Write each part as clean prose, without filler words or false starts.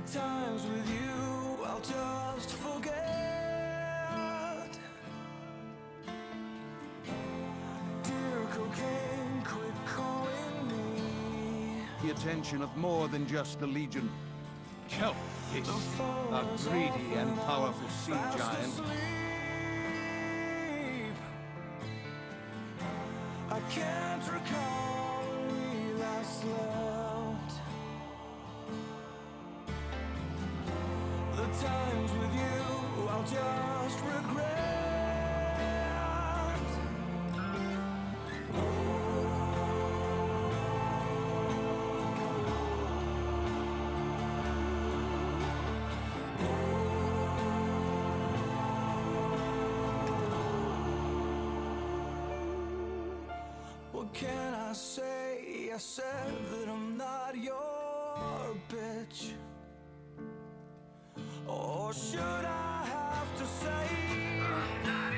times with you I'll just forget. Dear cocaine, quit calling me. The attention of more than just the Legion. Kelpis, a greedy and powerful sea giant. I can't recall when we last loved. The times with you I'll just regret. What can I say? I said that I'm not your bitch. Or should I have to say I'm not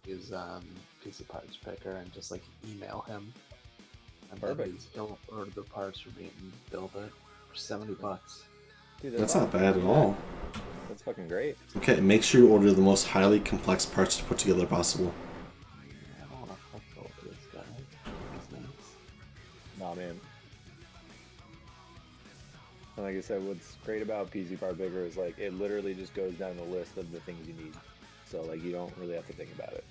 Use PC Parts Picker and just like email him. And Perfect. He'll order the parts for me and build it for $70. Dude, That's not bad at all. That's fucking great. Okay, make sure you order the most highly complex parts to put together possible. I don't want to fuck over this guy. He's nice. Nah, man. And like I said, what's great about PC Part Picker is like it literally just goes down the list of the things you need. So like you don't really have to think about it.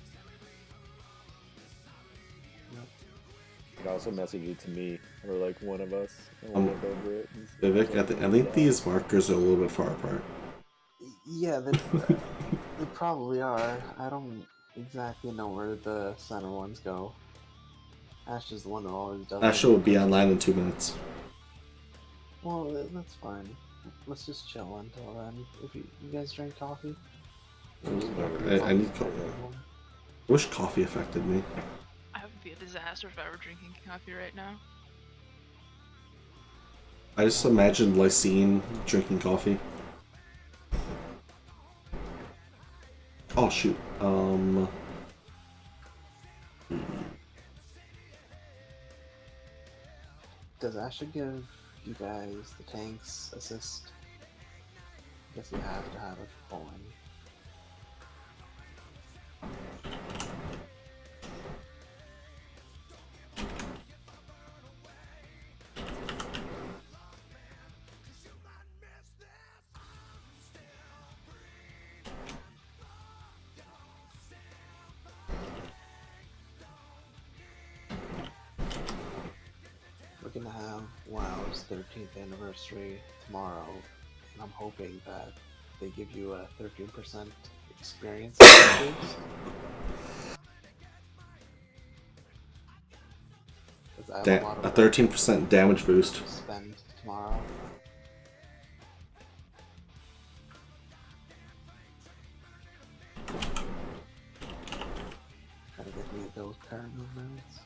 Yep. You can also message it to me or like one of us and we'll look over it. Vivek, I think these markers are a little bit far apart. Yeah, they probably are. I don't exactly know where the center ones go. Ash is the one that always does. Asha will be online in 2 minutes. Well, that's fine. Let's just chill until then. If you guys drink coffee? I need coffee. I wish coffee affected me. I would be a disaster if I were drinking coffee right now. I just imagined Lysine drinking coffee. Oh shoot. Does Asha give you guys the tanks assist? I guess you have to have it for pulling. We're gonna have WoW's 13th anniversary tomorrow, and I'm hoping that they give you a 13% experience boost. A 13% damage boost. To spend tomorrow. Gotta get me those power movements.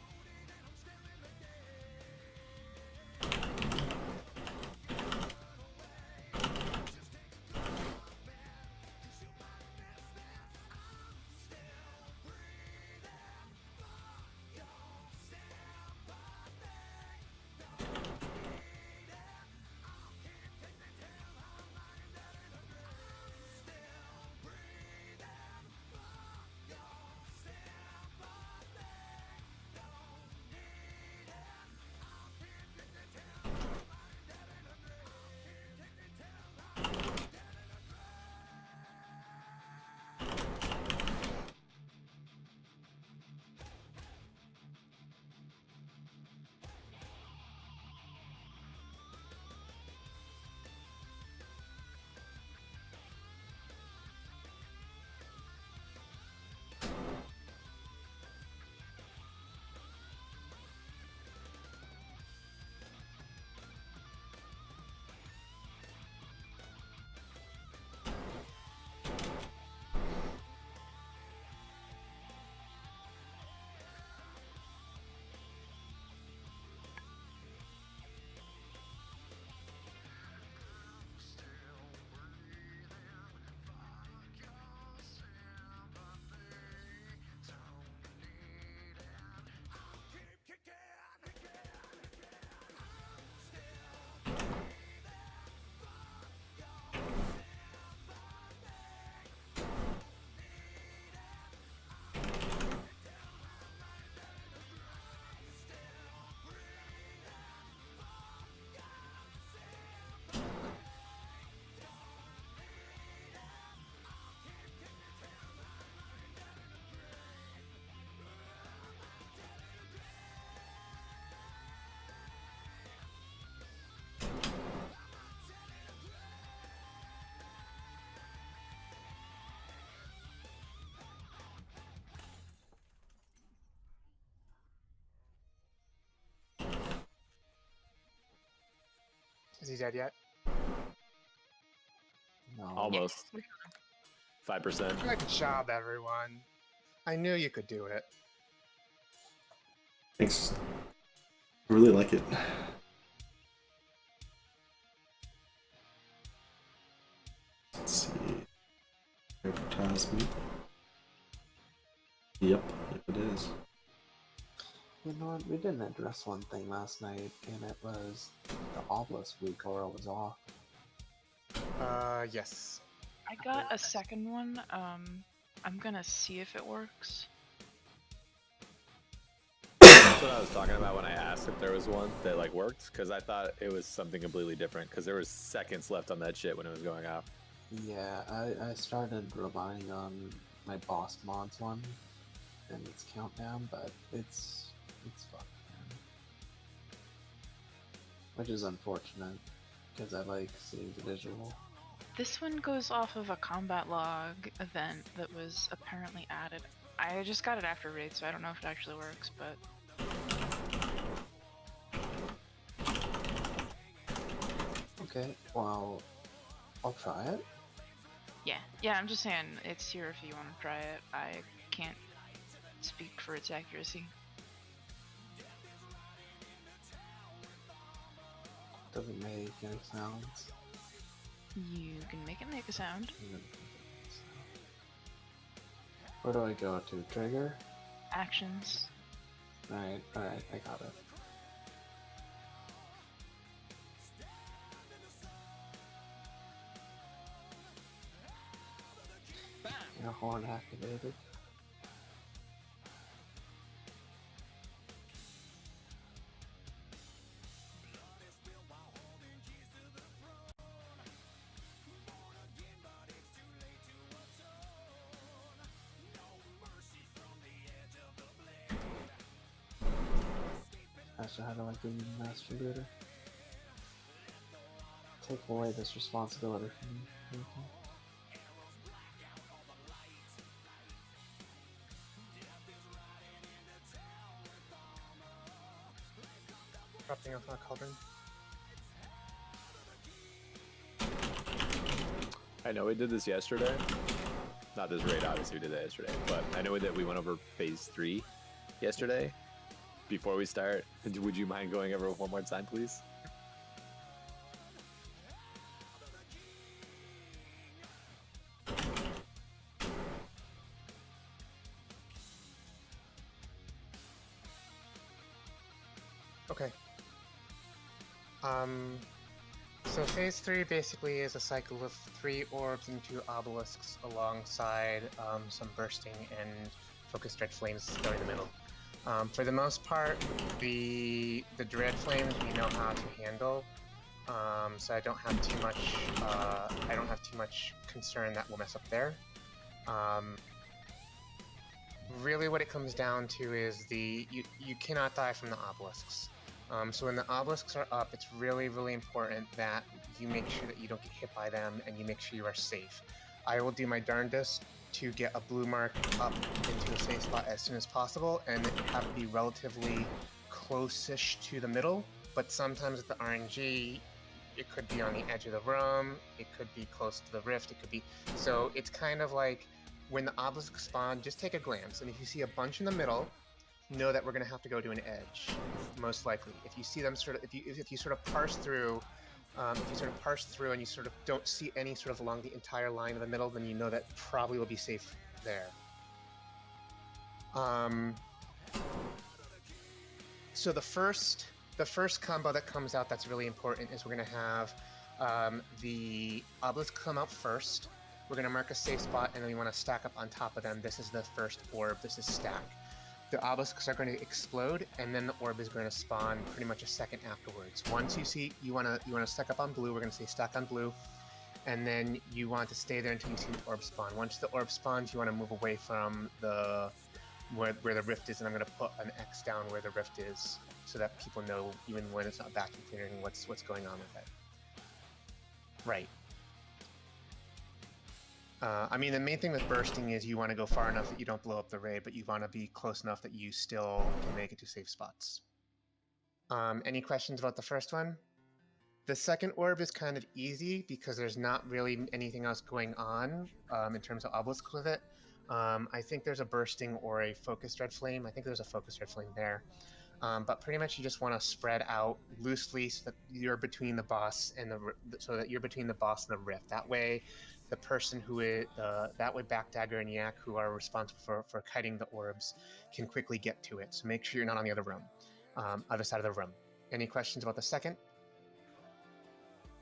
Is he dead yet? No. Almost. 5%. Good job, everyone. I knew you could do it. Thanks. I really like it. Let's see. Advertise me. Yep, it is. You know what? We didn't address one thing last night, and it was the Obelisk week. Aura was off. Yes. I got a second one. I'm gonna see if it works. That's what I was talking about when I asked if there was one that like worked, because I thought it was something completely different. Because there was seconds left on that shit when it was going off. Yeah, I started relying on my boss mods one and its countdown, but it's fucked, man. Which is unfortunate because I like seeing the visual. This one goes off of a combat log event that was apparently added. I just got it after raid, so I don't know if it actually works, but Okay, well, I'll try it. yeah, I'm just saying it's here if you want to try it. I can't speak for its accuracy. Doesn't make any sounds. You can make it make a sound. Where do I go to? Trigger? Actions. Alright, I got it. Air horn activated. Master, how do I give you Master Builder? Take away this responsibility from me. Thank you. Dropping off my cauldron. I know we did this yesterday. Not this raid, obviously we did that yesterday, but I know that we went over phase 3 yesterday. Before we start, would you mind going over it one more time, please? Okay. So phase 3 basically is a cycle of 3 orbs and 2 obelisks alongside some bursting and focused red flames going in the middle. For the most part, the dread flames we know how to handle, so I don't have too much concern that will mess up there. Really, what it comes down to is you cannot die from the obelisks. So when the obelisks are up, it's really, really important that you make sure that you don't get hit by them and you make sure you are safe. I will do my darndest to get a blue mark up into a safe spot as soon as possible, and it have to be relatively close-ish to the middle, but sometimes with the RNG, it could be on the edge of the room, it could be close to the rift, it could be... So it's kind of like, when the obelisks spawn, just take a glance, and if you see a bunch in the middle, know that we're going to have to go to an edge, most likely. If you see them if you sort of parse through, and you sort of don't see any sort of along the entire line of the middle, then you know that probably will be safe there. So the first combo that comes out that's really important is we're going to have the obelisk come out first. We're going to mark a safe spot, and then we want to stack up on top of them. This is the first orb. This is stack. The obelisks are going to explode, and then the orb is going to spawn pretty much a second afterwards. Once you see you want to stack up on blue, we're going to say stack on blue, and then you want to stay there until you see the orb spawn. Once the orb spawns, you want to move away from where the rift is, and I'm going to put an X down where the rift is, so that people know even when it's not vacuum clearing what's going on with it. Right. I mean, the main thing with bursting is you want to go far enough that you don't blow up the raid, but you want to be close enough that you still can make it to safe spots. Any questions about the first one? The second orb is kind of easy because there's not really anything else going on in terms of obelisk with it. I think there's a bursting or a focused red flame. I think there's a focused red flame there. But pretty much you just want to spread out loosely so that you're between the boss and the rift. That way, the person who is that way Backdagger and Yak, who are responsible for kiting the orbs, can quickly get to it. So make sure you're not on the other side of the room. Any questions about the second?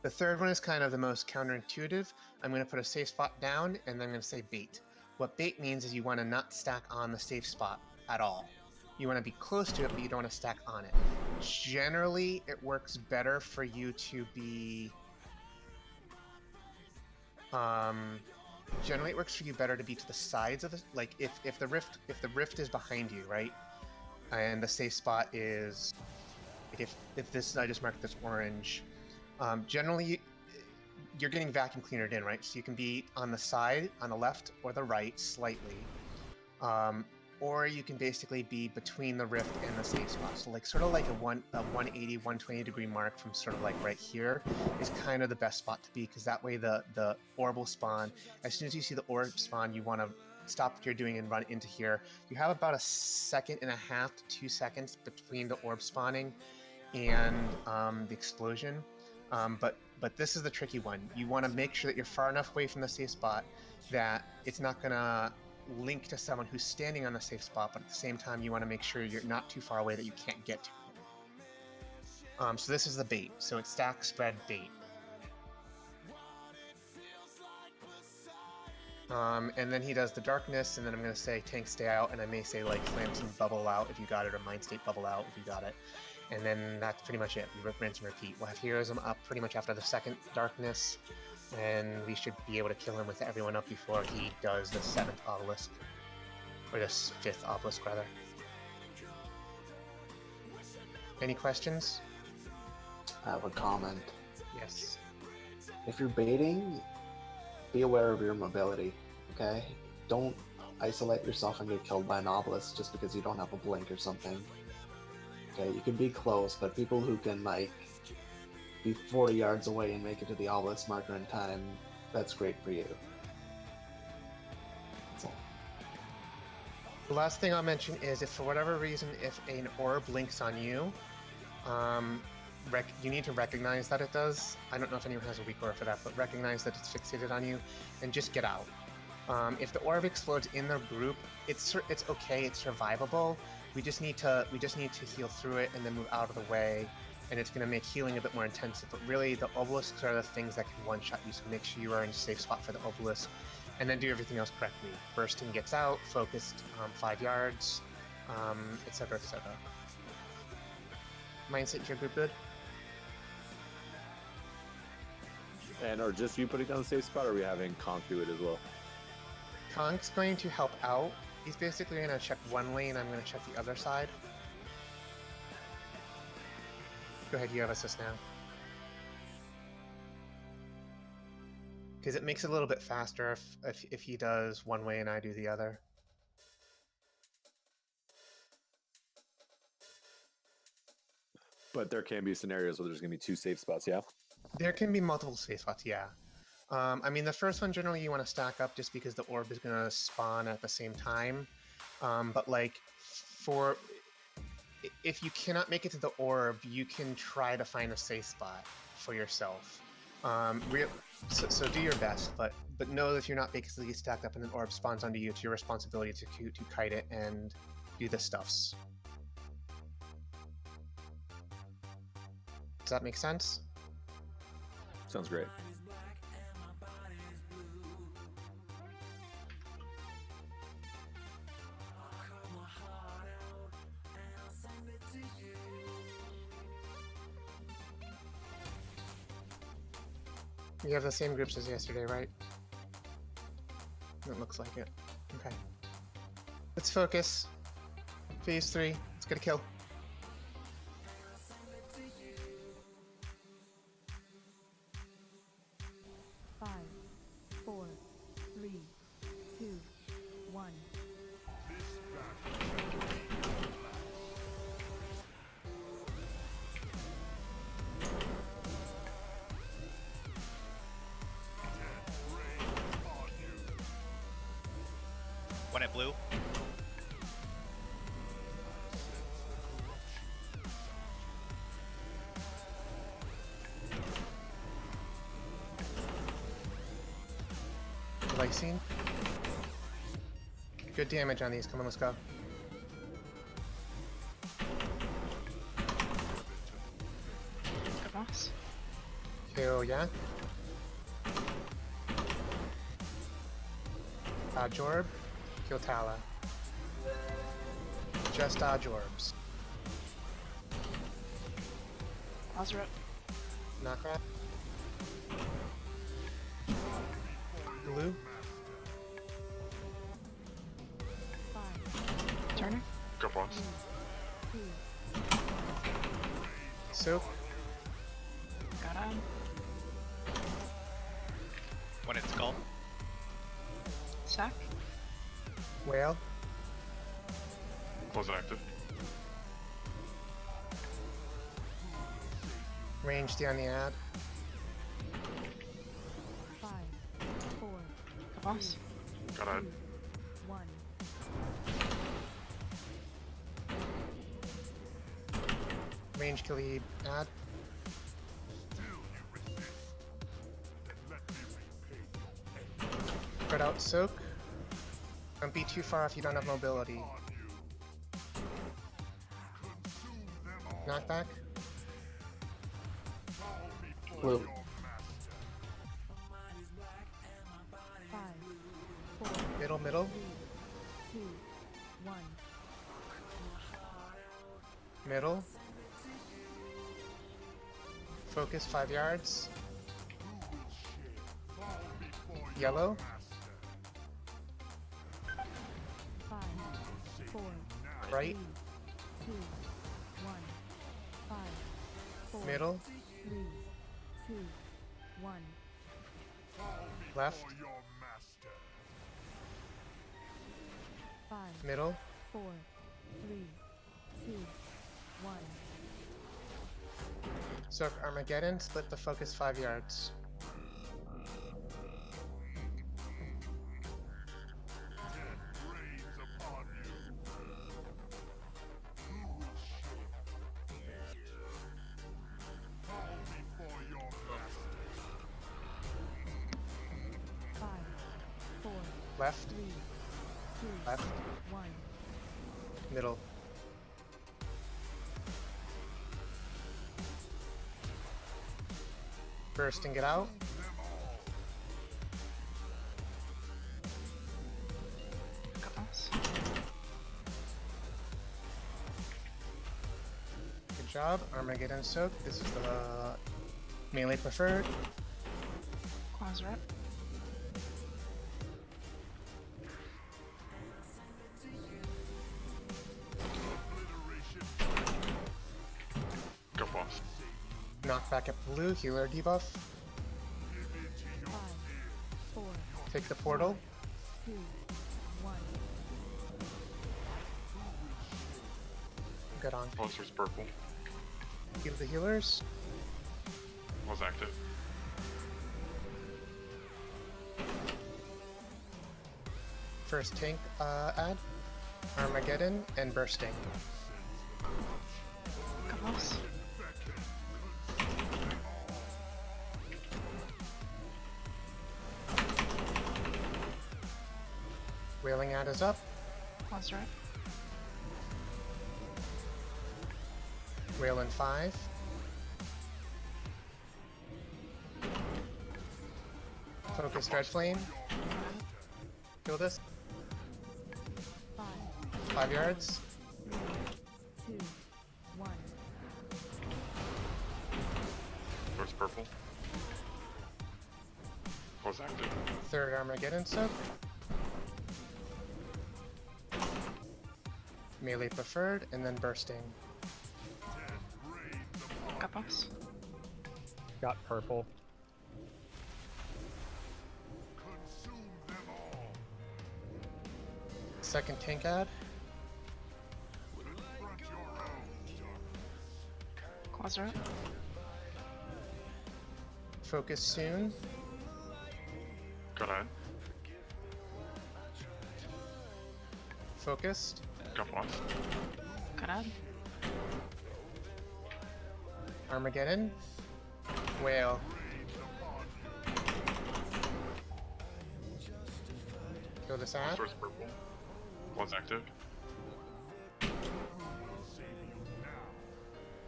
The third one is kind of the most counterintuitive. I'm going to put a safe spot down, and then I'm going to say bait. What bait means is you want to not stack on the safe spot at all. You want to be close to it, but you don't want to stack on it. Generally, it works better for you to be... generally, it works for you better to be to the sides of the... Like, if the rift is behind you, right? And the safe spot is... Like if this... I just marked this orange... generally, you're getting vacuum cleanered in, right? So you can be on the side, on the left or the right, slightly. Or you can basically be between the rift and the safe spot. So like sort of like a 180, 120 degree mark from sort of like right here is kind of the best spot to be, because that way the orb will spawn. As soon as you see the orb spawn, you want to stop what you're doing and run into here. You have about 1.5 to 2 seconds between the orb spawning and the explosion. But this is the tricky one. You want to make sure that you're far enough away from the safe spot that it's not going to link to someone who's standing on the safe spot, but at the same time you want to make sure you're not too far away that you can't get to it. So this is the bait. So it's stack, spread, bait. And then he does the darkness, and then I'm going to say tank stay out, and I may say like slam some bubble out if you got it, or mind state bubble out if you got it. And then that's pretty much it. We rinse and repeat. We'll have heroism up pretty much after the second darkness, and we should be able to kill him with everyone up before he does the 7th obelisk. Or the 5th obelisk, rather. Any questions? I have a comment. Yes. If you're baiting, be aware of your mobility, okay? Don't isolate yourself and get killed by an obelisk just because you don't have a blink or something. Okay, you can be close, but people who can, like, be 40 yards away and make it to the obelisk marker in time, that's great for you. That's all. The last thing I'll mention is if for whatever reason, if an orb links on you, you need to recognize that it does. I don't know if anyone has a weak aura for that, but recognize that it's fixated on you and just get out. If the orb explodes in the group, it's okay, it's survivable. We just need to heal through it and then move out of the way, and it's going to make healing a bit more intensive. But really, the obelisks are the things that can one-shot you, so make sure you are in a safe spot for the obelisk, and then do everything else correctly. Bursting gets out, focused 5 yards, etc., etc. Mindset to your group good? And are just you putting down the safe spot, or are we having Conk do it as well? Konk's going to help out. He's basically going to check one lane, I'm going to check the other side. Go ahead, you have assist now. Because it makes it a little bit faster if he does one way and I do the other. But there can be scenarios where there's going to be 2 safe spots, yeah? There can be multiple safe spots, yeah. I mean, the first one, generally you want to stack up just because the orb is going to spawn at the same time. But like, if you cannot make it to the orb, you can try to find a safe spot for yourself. So do your best, but know that if you're not basically stacked up and an orb spawns onto you, it's your responsibility to kite it and do the stuffs. Does that make sense? Sounds great. You have the same groups as yesterday, right? It looks like it. Okay. Let's focus. Phase 3. Let's get a kill. Five, 4, 3, 2, 1. One at blue. Lysine. Good damage on these. Come on, let's go. Good boss. Hell yeah. Dodge orb. Kill Tala. Just dodge orbs. Ozra. Knockrat. Blue. 5, Turner. Go boss. 2, Soak. Got on. When it's skull. Sack. Whale. Close active. Range D on the ad. 5, 4, Good boss. Got it. 1. Range kill the ad. Spread out soak. Don't be too far if you don't have mobility. Knockback. Blue. 5, 4, Middle, middle. 2, 1. Middle. Focus 5 yards. Yellow. 5, 4, Right. 2, 1. 5, 4, Middle. 3, 2, 1. Left. 5, Middle. 4, 3, 2, 1. Soak Armageddon. Split the focus 5 yards. Left. 3, 2, Left. 1. Middle. Burst and get out. Good boss. Good job. Armageddon soak. This is the melee preferred. Ozra. Go boss. Knockback at blue. Healer debuff. 5, 4, Take the portal. 2, 1. Good on. Poster's purple. Heal the healers. Was active. First tank ad. Armageddon and bursting. Good boss. Wailing ad is up. Ozra. Whale in 5. Focus Dread Flame. Kill this. 5, 5 yards. 2, 1. First purple. Was active. Third Armageddon soak. Melee preferred, and then bursting. Good boss. Got purple. Second tank ad. Ozra. Focus soon. Got it. Focused. Go boss. Good ad. Armageddon. Whale. Kill this ad. First purple. Was active.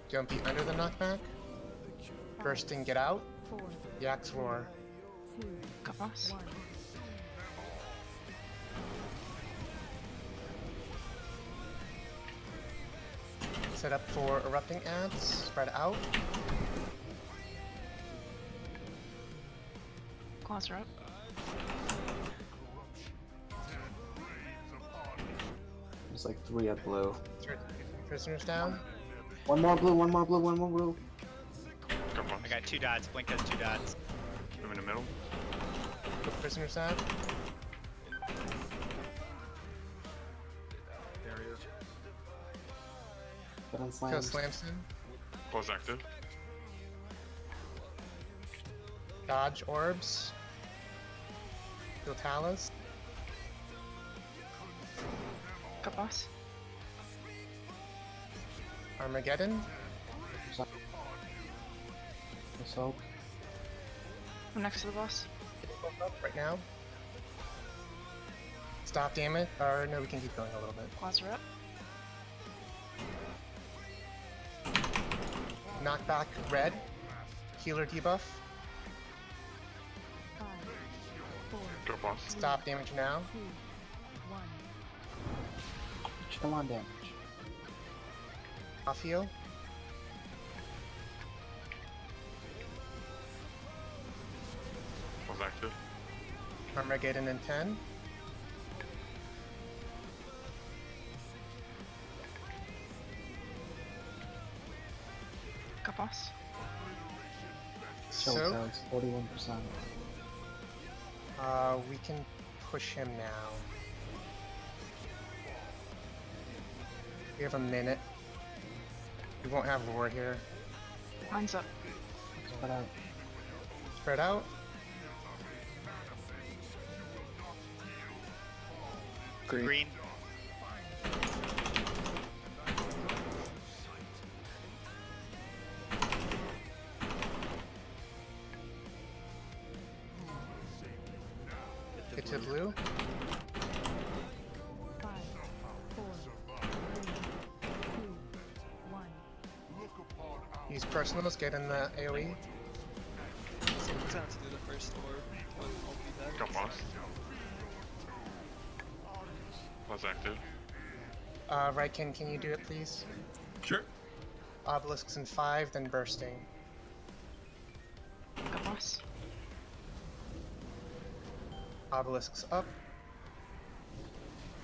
Don't be under the knockback. Bursting, get out. 4, Yak's roar. 2, Got boss. 1. Set up for erupting ads. Spread out. Claws are up. There's like 3 at blue. Prisoners down. One more blue, one more blue, one more blue. Got boss. I got 2 dots. Blink has 2 dots. Move in the middle. Prisoners down. Get on Kill slams. Slamson. Was active. Dodge orbs. Kill Talus. Got boss. Armageddon. Soap. I'm next to the boss. Up right now. Stop damage. Or no, we can keep going a little bit. Claws are up. Knockback red. Healer debuff. 5, 4, Got boss. Stop damage now. 2, 1. Chill on damage. Off heal. Was active. Armageddon in 10. Got boss. Chill So, tags, 41%. we can push him now. We have a minute. We won't have lore here. Mine's up. Spread out. Spread out. Green. Get to blue. 5, 4, 3, 2, 1. Use personals. Get in the AoE. Someone's gonna have to do the first orb. I'll be back. Got boss. Was active. Ryken, can you do it, please? Sure. Obelisks in 5, then bursting. Got boss. Obelisks up.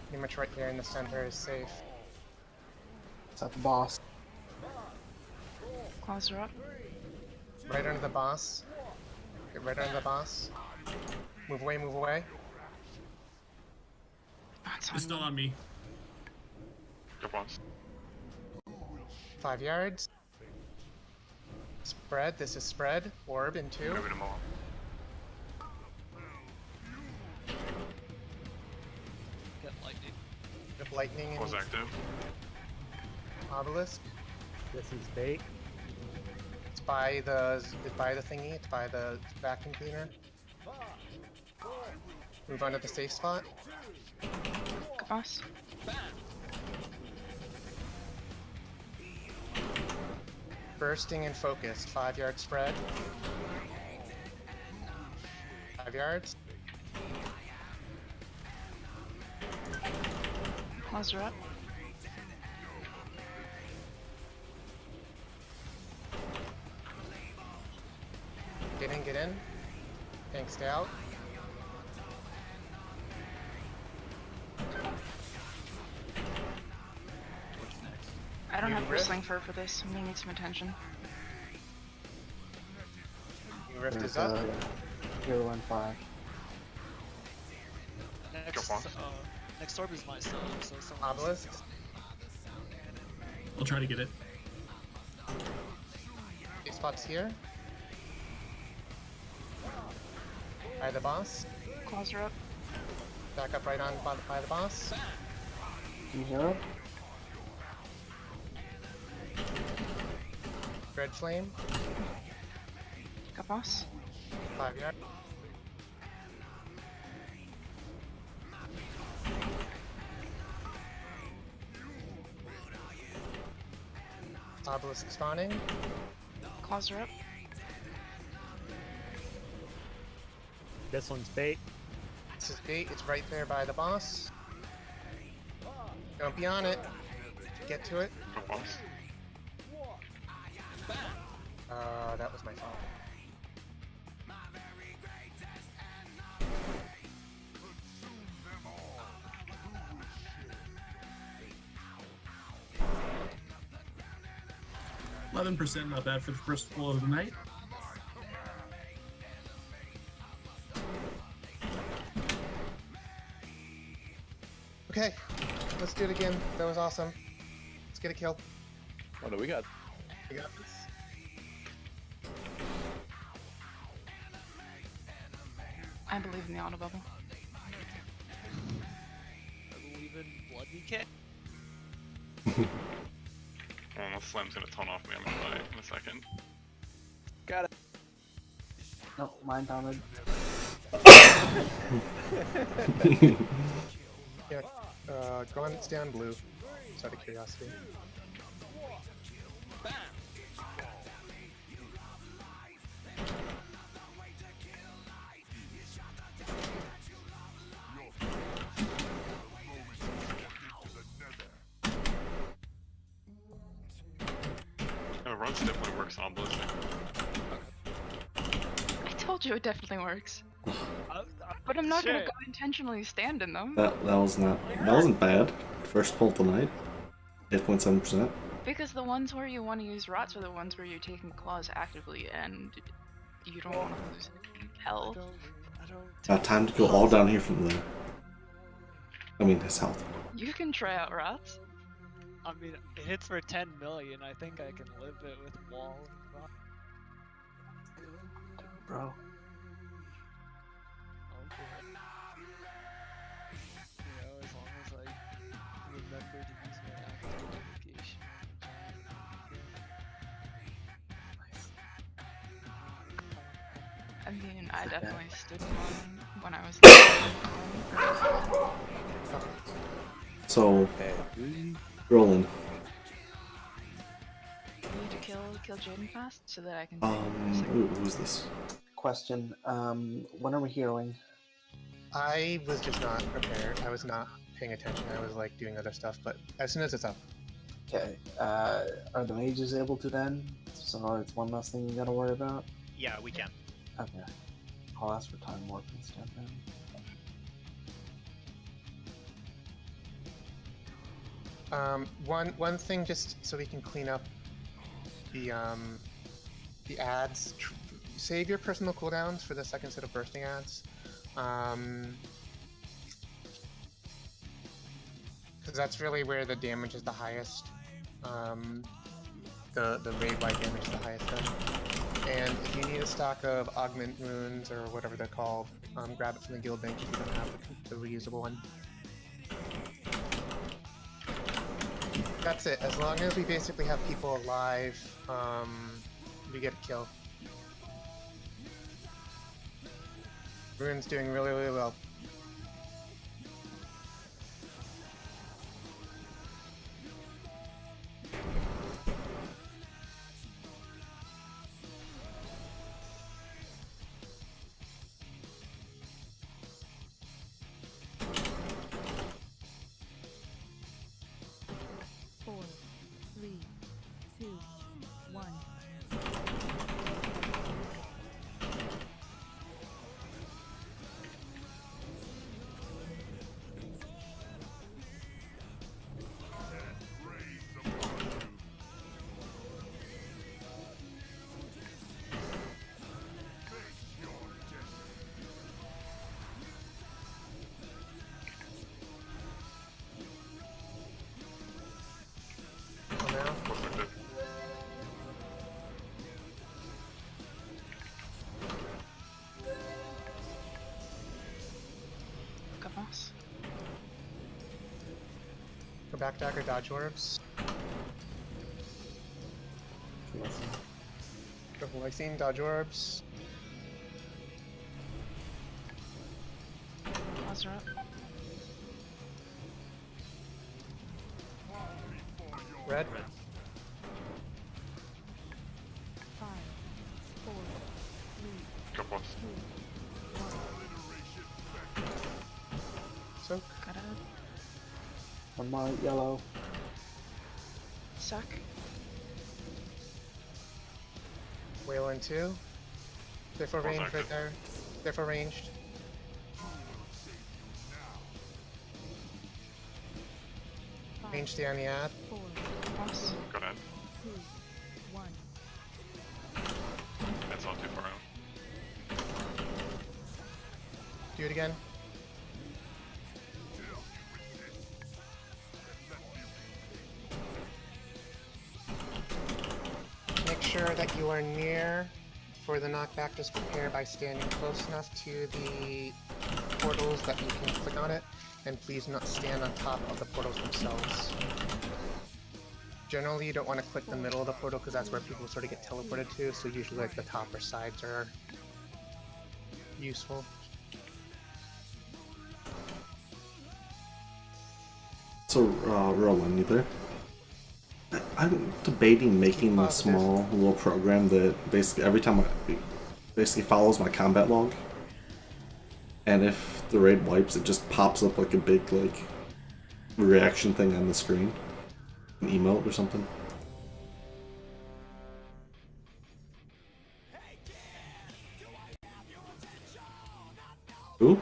Pretty much right here in the center is safe. It's at the boss. Claws are up. Right under the boss. Get right under the boss. Move away, move away. That's It's still on me. Got boss. 5 yards. Spread, this is spread. Orb in 2. Moving them all. Get lightning. Get lightning Was and active. obelisk. This is bait. It's by the thingy, it's by the vacuum cleaner. Move on to the safe spot. Got boss. Bursting and focused. 5 yard spread. 5 yards. Claws are up. Get in, get in. Tank, stay out. I don't You have rip? Bristling Fur for this. I'm gonna need some attention. Rift There's is up. Hero in 5. Next, boss. next orb is my stuff, so someone Obelisk. I'll try to get it. Safe spots here. By the boss. Claws are up. Back up right on by the boss. Can you hear it? Red flame. Got boss. 5 yard. Obelisk spawning. Claws are up. This one's bait. This is bait. It's right there by the boss. Don't be on it. Get to it. Go boss. That was my fault. %, not bad for the first pull of the night. Okay, let's do it again. That was awesome. Let's get a kill. What do we got? We got this. I believe in the auto bubble. I believe in blood DK. Oh, Slam's gonna tone off me. I'm gonna die in a second. Got it. No, mine counted. Yeah, Gauntlet's down blue. Just out of curiosity. Runs definitely works on Ballistic. I told you it definitely works. But I'm not gonna go intentionally stand in them. That wasn't bad. First pull tonight. 8.7%. Because the ones where you want to use rots are the ones where you're taking claws actively and you don't want to lose health. Time to go all down here from there. I mean, his health. You can try out rots. I mean, it hits for 10 million. I think I can live it with wall and rock. Bro. Okay. You know, as long as I remember to use my active navigation. I mean, I definitely stood in one when I was So, Roland. I need to kill Jaden fast so that I can. Who's this? Question. When are we heroing? I was just not prepared. I was not paying attention. I was like doing other stuff. But as soon as it's up. Okay. Are the mages able to then? So it's one less thing you gotta worry about? Yeah, we can. Okay. I'll ask for time warp instead then. One thing just so we can clean up the ads. Save your personal cooldowns for the second set of bursting ads. Because that's really where the damage is the highest. The raid-wide damage is the highest then. And if you need a stock of augment runes or whatever they're called, grab it from the guild bank if you don't have the reusable one. That's it. As long as we basically have people alive, we get a kill. Rune's doing really, really well. Go back dagger, dodge orbs. Go for Lysine, dodge orbs. Claws are up. Red. Soak. Got it. One more yellow. Suck. Whale in 2. Therefore Close ranged right active. there. Therefore ranged. Range stay on the ad. 4, Pass. Go ahead. 2, 1. That's not too far out. Do it again. Make sure that you are near for the knockback. Just prepare by standing close enough to the portals that you can click on it, and please not stand on top of the portals themselves. Generally, you don't want to click the middle of the portal because that's where people sort of get teleported to, so usually like the top or sides are useful. So, Roland, you there? I'm debating making a small little program that basically every time it basically follows my combat log, and if the raid wipes, it just pops up like a big like reaction thing on the screen, an emote or something. Ooh.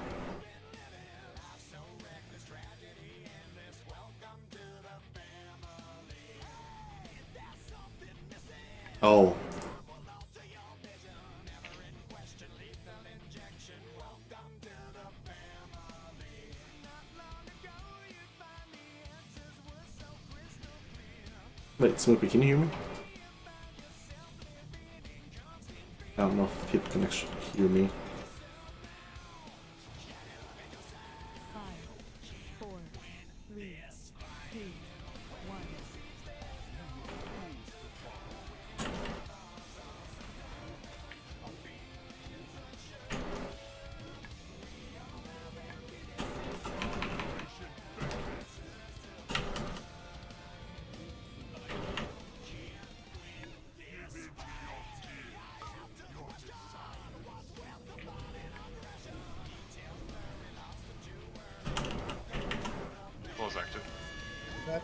Oh. Wait, Smoopy, can you hear me? I don't know if people can actually hear me. 5, 4, 3, 2, 1. Close active. Yep.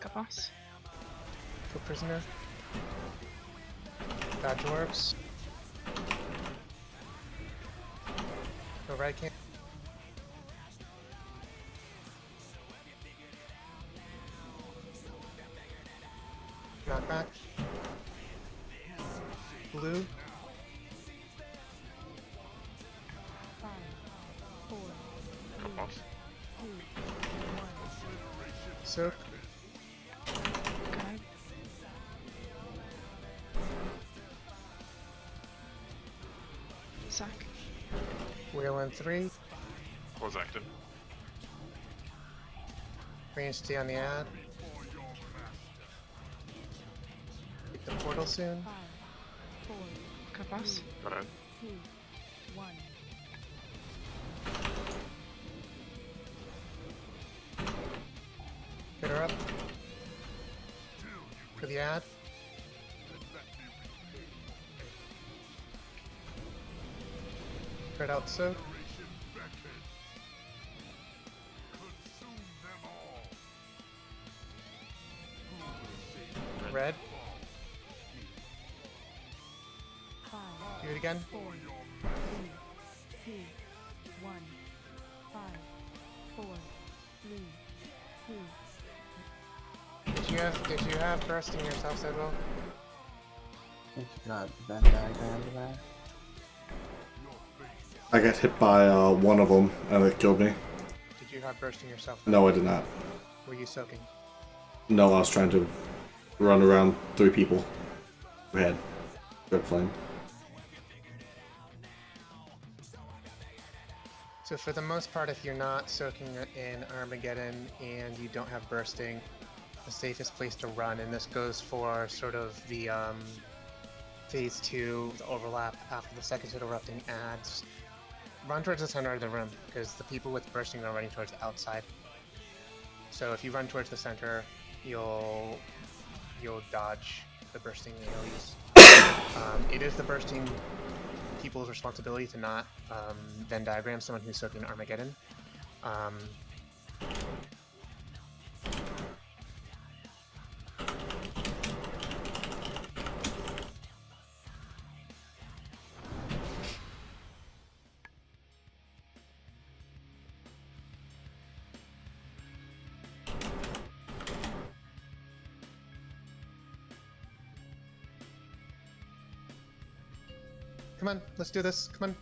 Got boss. For prisoner. Got dwarves. Go right camp. Knockback. Blue. 5, 4, Go boss. 2, 1. Soak. Got it. Suck. Whale in 3. Close active. Range stay on the ad. Hit the portal soon. 5, 4, Got boss. Go ahead. 2, 1. Hit her up. For the ad. Spread out soak. Red. 5, Do it again. 4, 3, 2, 1. 5, 4, 3, 2. Did you have bursting yourself, Sidwell? I think you got Venn diagram there. I got hit by one of them and it killed me. Did you have bursting yourself? No, I did not. Were you soaking? No, I was trying to run around 3 people who had red flame. So for the most part, if you're not soaking in Armageddon and you don't have bursting, the safest place to run, and this goes for sort of the phase 2, the overlap after the second set of erupting ads, run towards the center of the room, because the people with bursting are running towards the outside. So if you run towards the center, you'll dodge the bursting AoEs. It is the bursting people's responsibility to not Venn diagram someone who's soaking Armageddon. Come on, let's do this. Come on.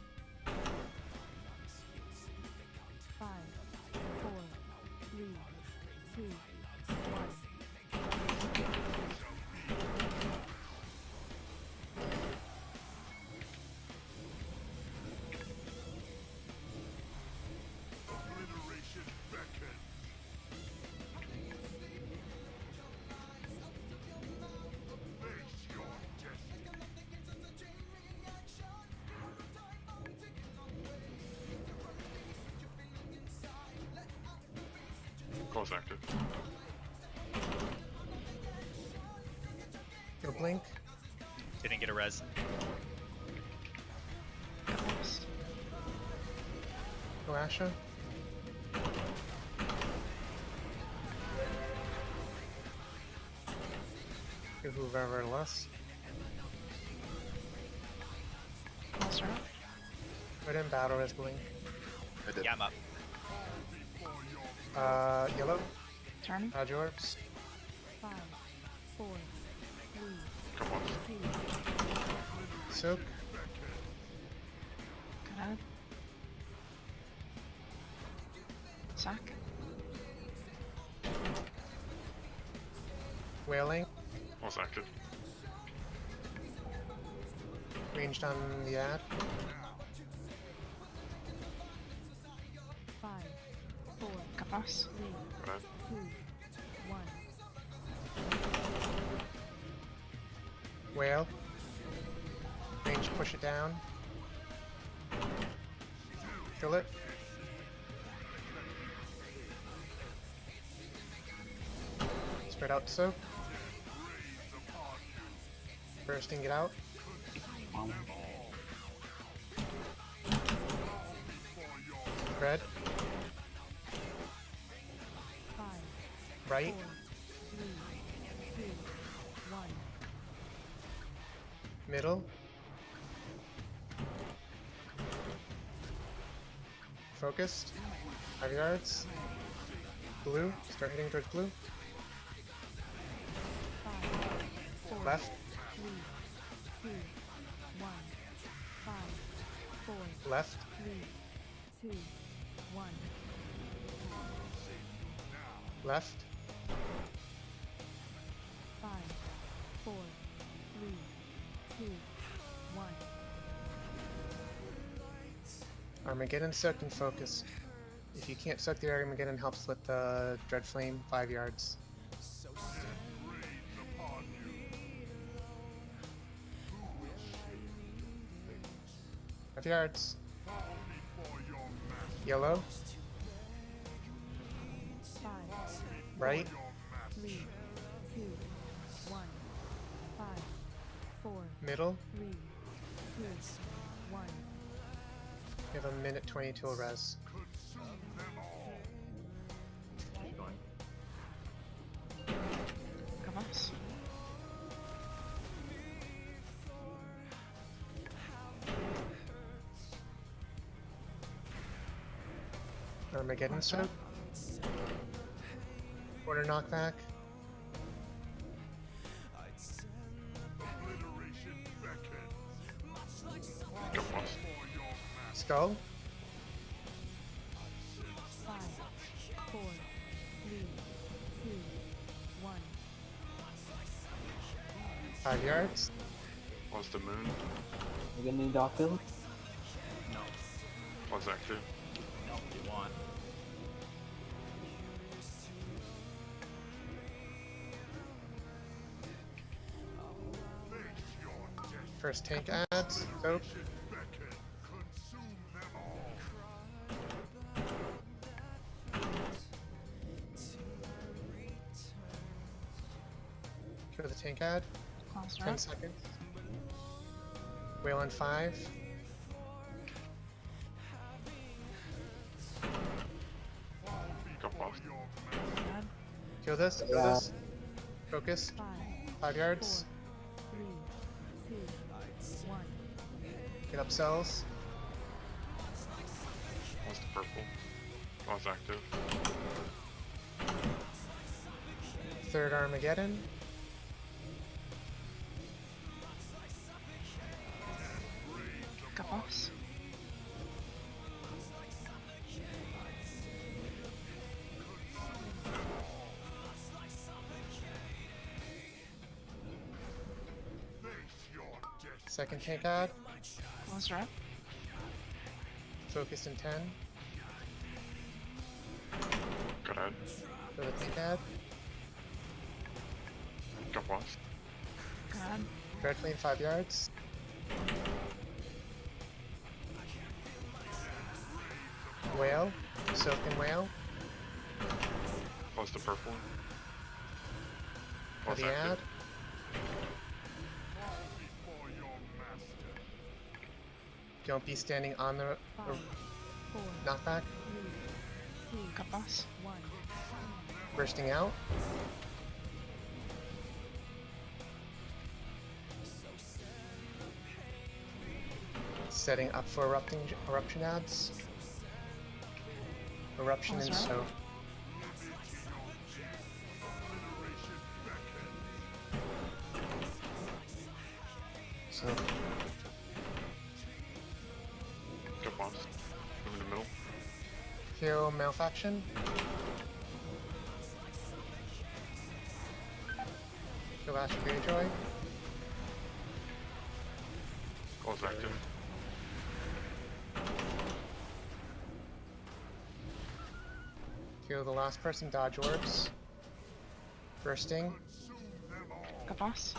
5, 4, 3, 2, 1. Close active. Get a blink. Didn't get a res. Go Asha. Get whoever less. Monster. Right in battle res blink. Yeah, I'm up. Yellow. Turn. Dodge orbs. 5, 4, 3, Come on. 2. Soak. Good. Sack. Wailing. Close active. Ranged on the ad. 5, 4, Capaz. 3, Right. 2, 1. Whale. Range push it down. Kill it. Spread out soak. Bursting, get out. Red. 5, Right. 4, 3, 2, 1. Middle. Focused. 5 yards. Blue. Start hitting towards blue. 5, 4, Left. 3, 2, 1. 5, 4, Left. 3, 2, 1. Left. 5, 4, 3, 2, 1. Armageddon soaked and focused. If you can't soak the Armageddon, help split the Dread Flame 5 yards. Five yards. Yellow. 5, Right. 3, 2, 1. 5, 4, Middle. 3, 2, 1. You have a minute 20 till res. Capaz. Armageddon soak. Corner knockback. Come on. Skull. 5, 4, 3, 2, 1. 5 yards. Close the moon. You gonna need Doc Phil? Close active. You want. First tank ads. Soak. Kill the tank ad. Monster. 10 seconds. Whale in 5. Go fast. God. Kill this, kill Yeah. this. Focus. 5 yards. 3, 2, 1. Get up cells. What's the purple? Oh, it's active. Third Armageddon. Gosh. Second tank ad. Close her up. Focused in 10. Go ahead. For the tank ad. Go fast. God. Red clean 5 yards. Whale. Soaked in whale. What's the purple? For What's the ad. active? Don't be standing on the 5, 4, knockback. 3, 2, Gosh. 1. Bursting out. Setting up for eruption ads. Eruption and Close her up. soak. So Go fast. Move in the middle. Kill Malefaction. Kill Ash Greyjoy. Oh, it's active. Kill the last person, dodge orbs. Bursting. Gosh.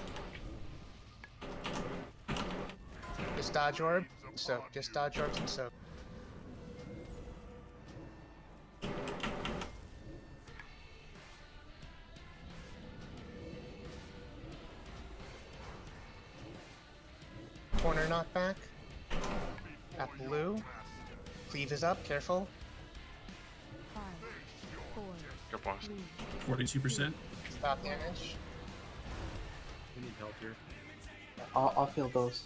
Just dodge orb. Soak. Just dodge orbs and soak. Corner knockback. At blue. Cleave is up, careful. 5, 4, Go fast. 3, 42%. Stop damage. We need help here. I'll feel those.